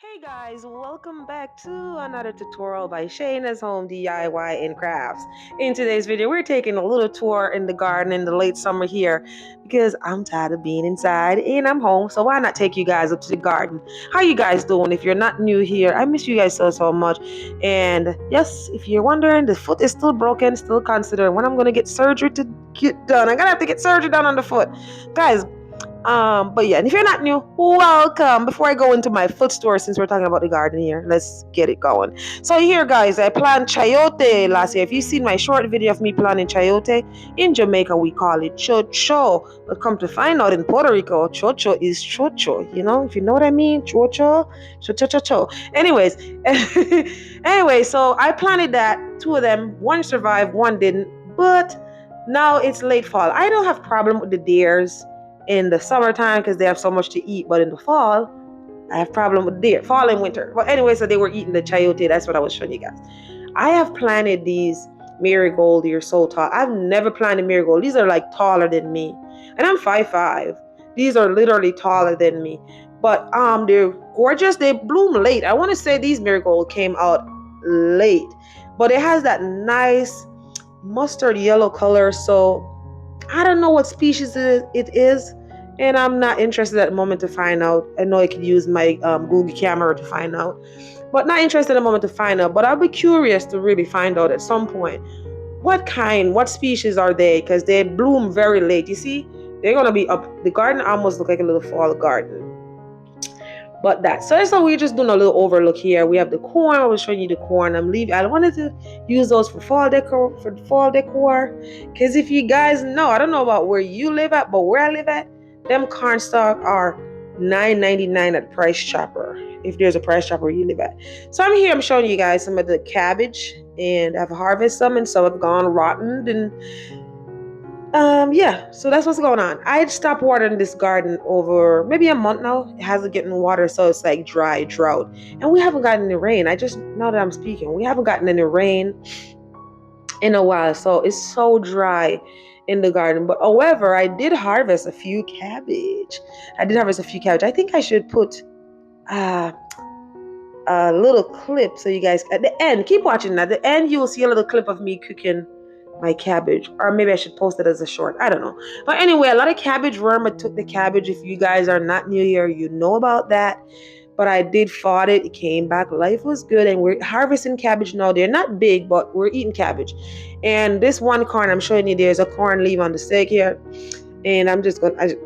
Hey guys, welcome back to another tutorial by Shayna's Home DIY and Crafts. In today's video, we're taking a little tour in the garden in the late summer here because I'm tired of being inside and I'm home, so why not take you guys up to the garden? How you guys doing? If you're not new here, I miss you guys so much. And yes, if you're wondering, the foot is still broken, still considering when I'm going to get surgery to get done. I'm going to have to get surgery done on the foot. Guys, but yeah, and if you're not new, welcome. Before I go into my foot store, since we're talking about the garden here, let's get it going. So here, guys, I planted chayote last year. If you've seen my short video of me planting chayote, in Jamaica we call it chocho. But come to find out, in Puerto Rico, chocho is chocho. You know, if you know what I mean, chocho, chocho. Anyways, anyway, so I planted that. Two of them, one survived, one didn't. But now it's late fall. I don't have problem with the deers in the summertime because they have so much to eat, but in the fall I have problem with deer. Fall and winter. But anyway, so they were eating the chayote. That's what I was showing you guys. I have planted these marigold. They're so tall. I've never planted marigold. These are like taller than me, and I'm 5'5". These are literally taller than me, but they're gorgeous. They bloom late. I want to say these marigold came out late, but it has that nice mustard yellow color. So I don't know what species it is, and I'm not interested at the moment to find out. I know I could use my Google camera to find out, but not interested at the moment to find out. But I'll be curious to really find out at some point what species are they, because they bloom very late. You see, they're gonna be up. The garden almost look like a little fall garden. But so we're just doing a little overlook here. We have the corn. I was showing you the corn. I wanted to use those for fall decor. Because if you guys know, I don't know about where you live at, but where I live at, them corn stalk are $9.99 at Price Chopper. If there's a Price Chopper where you live at. So I'm showing you guys some of the cabbage, and I've harvested some, and some have gone rotten. And yeah, so that's what's going on. I had stopped watering this garden over maybe a month now. It hasn't gotten water, so it's like dry drought. And we haven't gotten any rain. Now that I'm speaking, we haven't gotten any rain in a while. So it's so dry in the garden. But however, I did harvest a few cabbage. I think I should put a little clip so you guys, at the end, keep watching. At the end, you will see a little clip of me cooking my cabbage, or maybe I should post it as a short. I don't know. But anyway, a lot of cabbage worm took the cabbage. If you guys are not new here, you know about that. But I did fought it. It came back. Life was good, and we're harvesting cabbage now. They're not big, but we're eating cabbage. And this one corn I'm showing you, there's a corn leaf on the steak here, and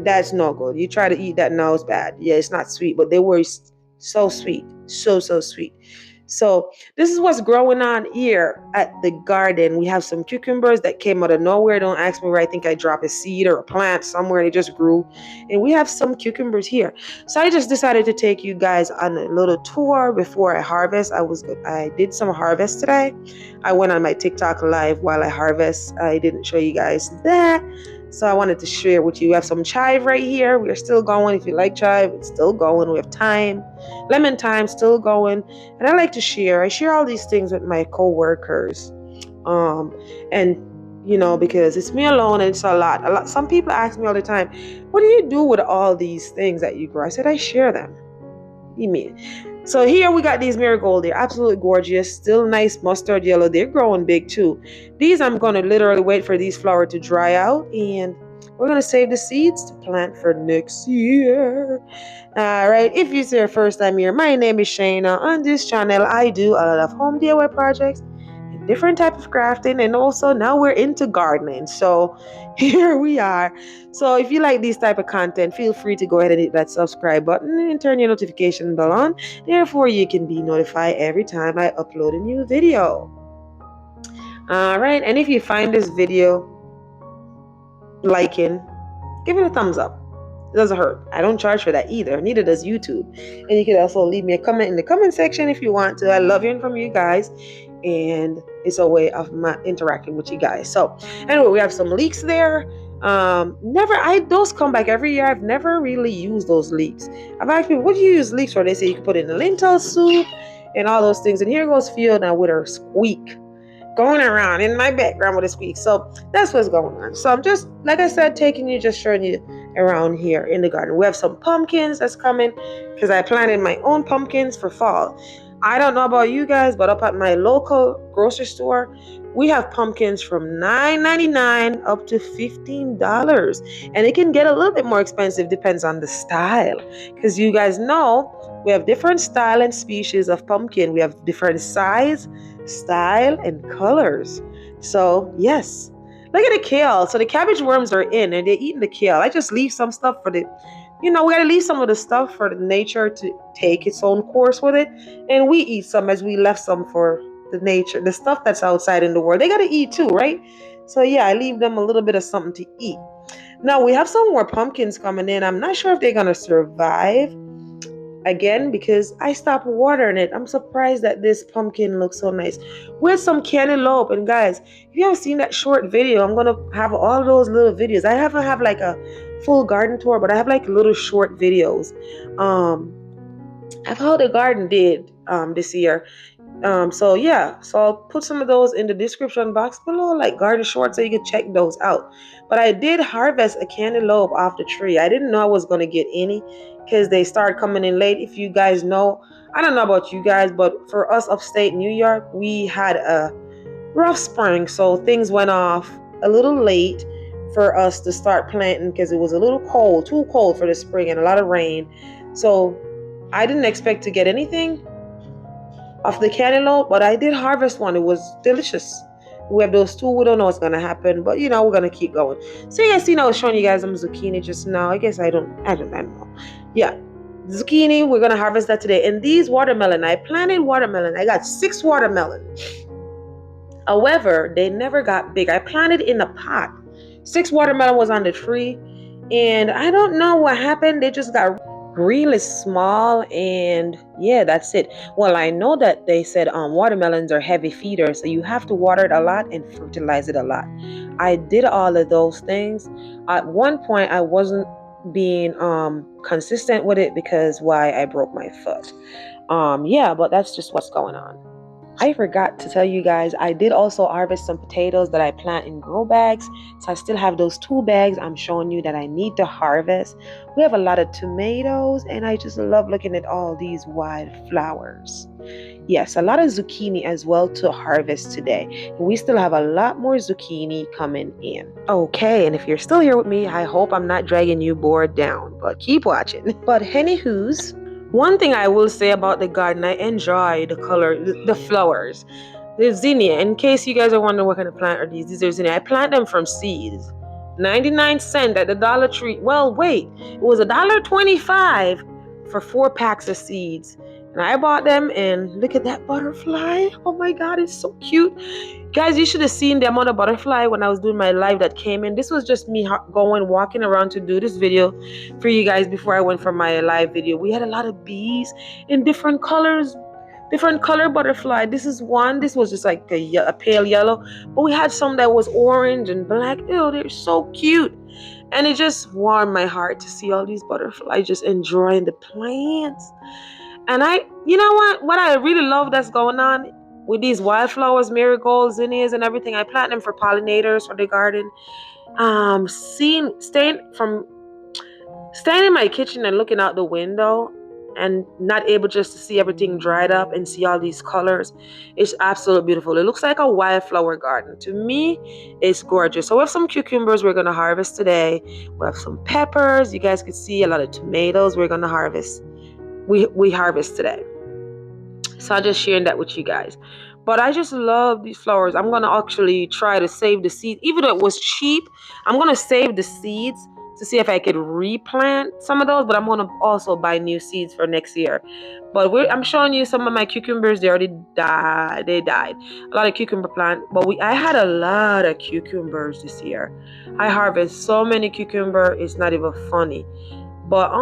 that's no good. You try to eat that now, it's bad. Yeah, it's not sweet, but they were so sweet, so sweet. So this is what's growing on here at the garden. We have some cucumbers that came out of nowhere. Don't ask me where. I think I dropped a seed or a plant somewhere and it just grew. And we have some cucumbers here. So I just decided to take you guys on a little tour before I harvest. I did some harvest today. I went on my TikTok live while I harvest. I didn't show you guys that. So I wanted to share with you. We have some chive right here. We are still going. If you like chive, it's still going. We have thyme, lemon thyme, still going. And I like to share. I share all these things with my co-workers. And you know, because it's me alone and it's a lot. Some people ask me all the time, what do you do with all these things that you grow? I said, I share them. You mean? So here we got these marigold. They're absolutely gorgeous. Still nice mustard yellow. They're growing big too. These I'm going to literally wait for these flowers to dry out, and we're going to save the seeds to plant for next year. All right. If it's your first time here, my name is Shayna. On this channel, I do a lot of home DIY projects, different type of crafting, and also now we're into gardening. So here we are. So if you like this type of content, feel free to go ahead and hit that subscribe button and turn your notification bell on. Therefore, you can be notified every time I upload a new video. All right. And if you find this video liking, give it a thumbs up. It doesn't hurt. I don't charge for that either. Neither does YouTube. And you can also leave me a comment in the comment section if you want to. I love hearing from you guys. And it's a way of my interacting with you guys. So anyway, we have some leeks there. Those come back every year. I've never really used those leeks. I've asked people, what do you use leeks for? They say you can put it in a lentil soup and all those things. And here goes Fiona with her squeak going around in my background with a squeak. So that's what's going on. So I'm just, like I said, showing you around here in the garden. We have some pumpkins that's coming because I planted my own pumpkins for fall. I don't know about you guys, but up at my local grocery store, we have pumpkins from $9.99 up to $15. And it can get a little bit more expensive, depends on the style. Because you guys know we have different style and species of pumpkin. We have different size, style, and colors. So, yes. Look at the kale. So the cabbage worms are in and they're eating the kale. I just leave some stuff for the, we gotta leave some of the stuff for the nature to take its own course with it. And we eat some as we left some for the nature, the stuff that's outside in the world. They gotta eat too, right? So yeah, I leave them a little bit of something to eat. Now we have some more pumpkins coming in. I'm not sure if they're gonna survive again because I stopped watering it. I'm surprised that this pumpkin looks so nice with some cantaloupe. And guys, if you haven't seen that short video, I'm gonna have all those little videos. I haven't have like a full garden tour, but I have like little short videos of how the garden did this year. So yeah, so I'll put some of those in the description box below, like garden shorts, so you can check those out. But I did harvest a cantaloupe off the tree. I didn't know I was gonna get any because they started coming in late. If you guys know, I don't know about you guys, but for us upstate New York, we had a rough spring, so things went off a little late for us to start planting because it was a little cold, too cold for the spring and a lot of rain. So I didn't expect to get anything of the cantaloupe, but I did harvest one. It was delicious. We have those two. We don't know what's gonna happen, but we're gonna keep going. So you guys seen I was showing you guys some zucchini just now. I guess I don't know. Yeah, zucchini. We're gonna harvest that today. And these watermelon, I planted watermelon. I got 6 watermelon. However, they never got big. I planted in a pot. 6 watermelon was on the tree, and I don't know what happened. They just got really small, and yeah, that's it. Well, I know that they said watermelons are heavy feeders, so you have to water it a lot and fertilize it a lot. I did all of those things. At one point I wasn't being consistent with it because I broke my foot. Yeah, but that's just what's going on. I forgot to tell you guys, I did also harvest some potatoes that I plant in grow bags. So I still have those 2 bags I'm showing you that I need to harvest. We have a lot of tomatoes, and I just love looking at all these wild flowers. Yes, a lot of zucchini as well to harvest today. And we still have a lot more zucchini coming in. Okay, and if you're still here with me, I hope I'm not dragging you bored down, but keep watching. But anywho's, one thing I will say about the garden, I enjoy the color, the flowers. The zinnia, in case you guys are wondering what kind of plant are these are zinnia. I plant them from seeds. 99 cents at the Dollar Tree. Well, wait, it was $1.25 for 4 packs of seeds. And I bought them, and look at that butterfly. Oh my God, it's so cute. Guys, you should have seen the amount of butterfly when I was doing my live that came in. This was just me walking around to do this video for you guys before I went for my live video. We had a lot of bees in different colors, different color butterfly. This is one. This was just like a pale yellow. But we had some that was orange and black. Ew, they're so cute. And it just warmed my heart to see all these butterflies just enjoying the plants. And you know what I really love that's going on with these wildflowers, marigolds, zinnias, and everything. I plant them for pollinators for the garden. Staying in my kitchen and looking out the window and not able just to see everything dried up and see all these colors. It's absolutely beautiful. It looks like a wildflower garden. To me, it's gorgeous. So we have some cucumbers we're going to harvest today. We have some peppers. You guys can see a lot of tomatoes we're going to harvest. We harvest today. So I'm just sharing that with you guys. But I just love these flowers. I'm going to actually try to save the seeds. Even though it was cheap, I'm going to save the seeds to see if I could replant some of those. But I'm going to also buy new seeds for next year. But I'm showing you some of my cucumbers. They already died. They died. A lot of cucumber plant. But I had a lot of cucumbers this year. I harvest so many cucumber. It's not even funny. But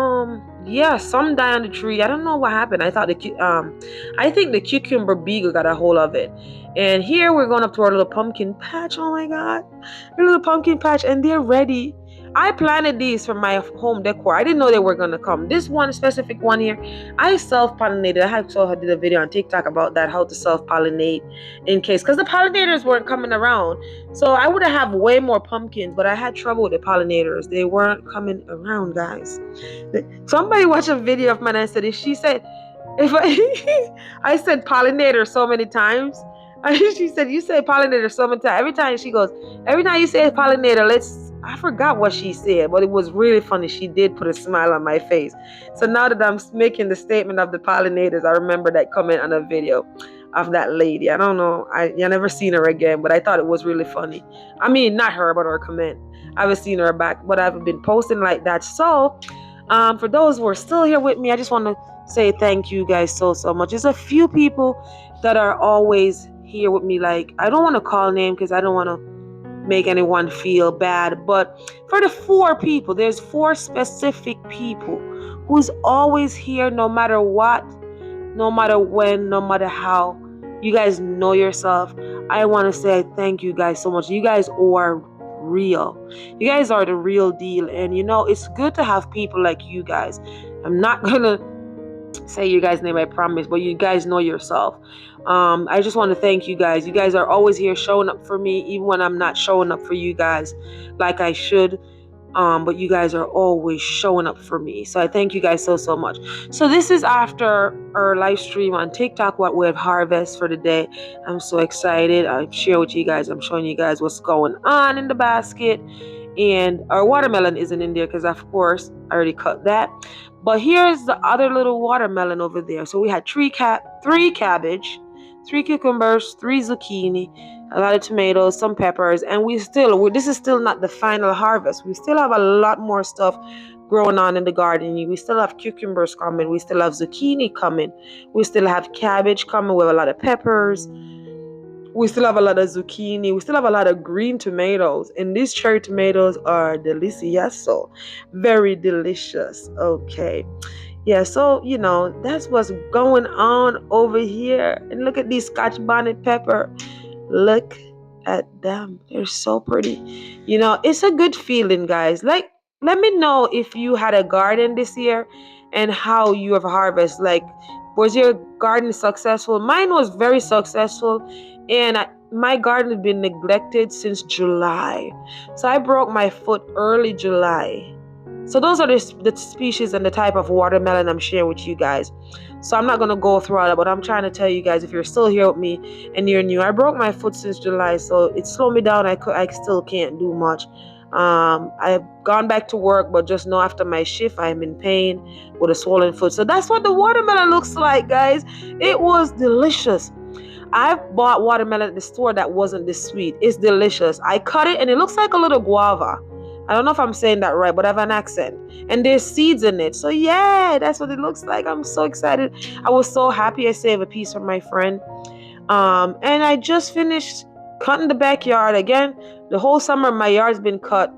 yeah, some died on the tree. I don't know what happened. I think the cucumber beagle got a hold of it. And here we're going up to our little pumpkin patch. Oh my God, our little pumpkin patch, and they're ready. I planted these for my home decor. I didn't know they were gonna come. This one specific one here, I self-pollinated. I did a video on TikTok about that, how to self-pollinate in case, because the pollinators weren't coming around. So I would have way more pumpkins, but I had trouble with the pollinators. They weren't coming around, guys. Somebody watched a video of mine and said, if she said, if I said pollinator so many times. She said, you say pollinator so many times. Every time she goes, every time you say pollinator, I forgot what she said, but it was really funny. She did put a smile on my face. So now that I'm making the statement of the pollinators, I remember that comment on a video of that lady. I don't know. I never seen her again, but I thought it was really funny. I mean, not her, but her comment. I haven't seen her back, but I've been posting like that. So for those who are still here with me, I just want to say thank you guys so much. There's a few people that are always here with me. Like, I don't want to call name because I don't want to make anyone feel bad, but for the 4 people, there's 4 specific people who's always here, no matter what, no matter when, no matter how. You guys know yourself. I want to say thank you guys so much. You guys are real. You guys are the real deal. And you know, it's good to have people like you guys. I'm not gonna say you guys' name, I promise, but you guys know yourself. I just want to thank you guys. You guys are always here showing up for me, even when I'm not showing up for you guys like I should. But you guys are always showing up for me. So I thank you guys so much. So this is after our live stream on TikTok, what we have harvest for the day. I'm so excited. I share with you guys. I'm showing you guys what's going on in the basket. And our watermelon isn't in there because, of course, I already cut that. But here's the other little watermelon over there. So we had 3 cabbage, 3 cucumbers, 3 zucchini, a lot of tomatoes, some peppers, and this is still not the final harvest. We still have a lot more stuff growing on in the garden. We still have cucumbers coming. We still have zucchini coming. We still have cabbage coming with a lot of peppers. We still have a lot of zucchini. We still have a lot of green tomatoes. And these cherry tomatoes are delicioso. Very delicious. Okay. Yeah, so, you know, that's what's going on over here. And look at these Scotch bonnet pepper. Look at them. They're so pretty. You know, it's a good feeling, guys. Like, let me know if you had a garden this year and how you have harvested. Like, was your garden successful? Mine was very successful. And my garden had been neglected since July. So I broke my foot early July. So those are the species and the type of watermelon I'm sharing with you guys. So I'm not going to go through all that, but I'm trying to tell you guys, if you're still here with me and you're new, I broke my foot since July. So it slowed me down. I still can't do much. I've gone back to work, but just know after my shift, I'm in pain with a swollen foot. So that's what the watermelon looks like, guys. It was delicious. I've bought watermelon at the store that wasn't this sweet. It's delicious. I cut it and it looks like a little guava. I don't know if I'm saying that right, but I have an accent. And there's seeds in it. So yeah, that's what it looks like. I'm so excited. I was so happy I saved a piece for my friend. And I just finished cutting the backyard. Again, the whole summer my yard's been cut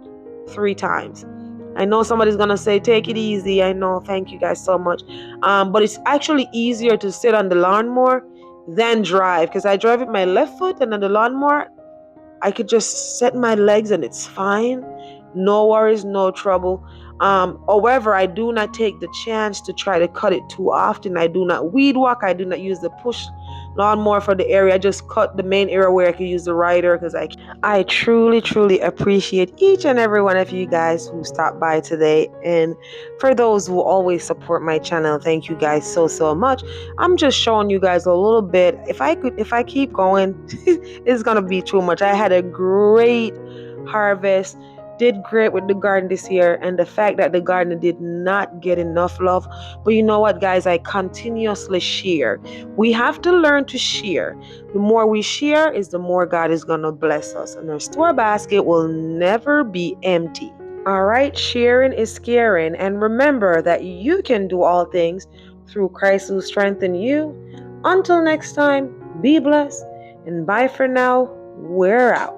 3 times. I know somebody's going to say, take it easy. I know. Thank you guys so much. But it's actually easier to sit on the lawnmower than drive, because I drive with my left foot, and on the lawnmower I could just set my legs and it's fine. No worries, no trouble. However, I do not take the chance to try to cut it too often. I do not weed whack. I do not use the push lawnmower for the area. I just cut the main area where I can use the rider, because I truly appreciate each and every one of you guys who stopped by today. And for those who always support my channel, thank you guys so much. I'm just showing you guys a little bit. If I keep going, it's gonna be too much. I had a great harvest. Did great with the garden this year, and the fact that the garden did not get enough love. But you know what, guys, I continuously share. We have to learn to share. The more we share is the more God is gonna bless us, and our store basket will never be empty. All right, sharing is caring, and remember that you can do all things through Christ who strengthens you. Until next time, be blessed, and bye for now. We're out.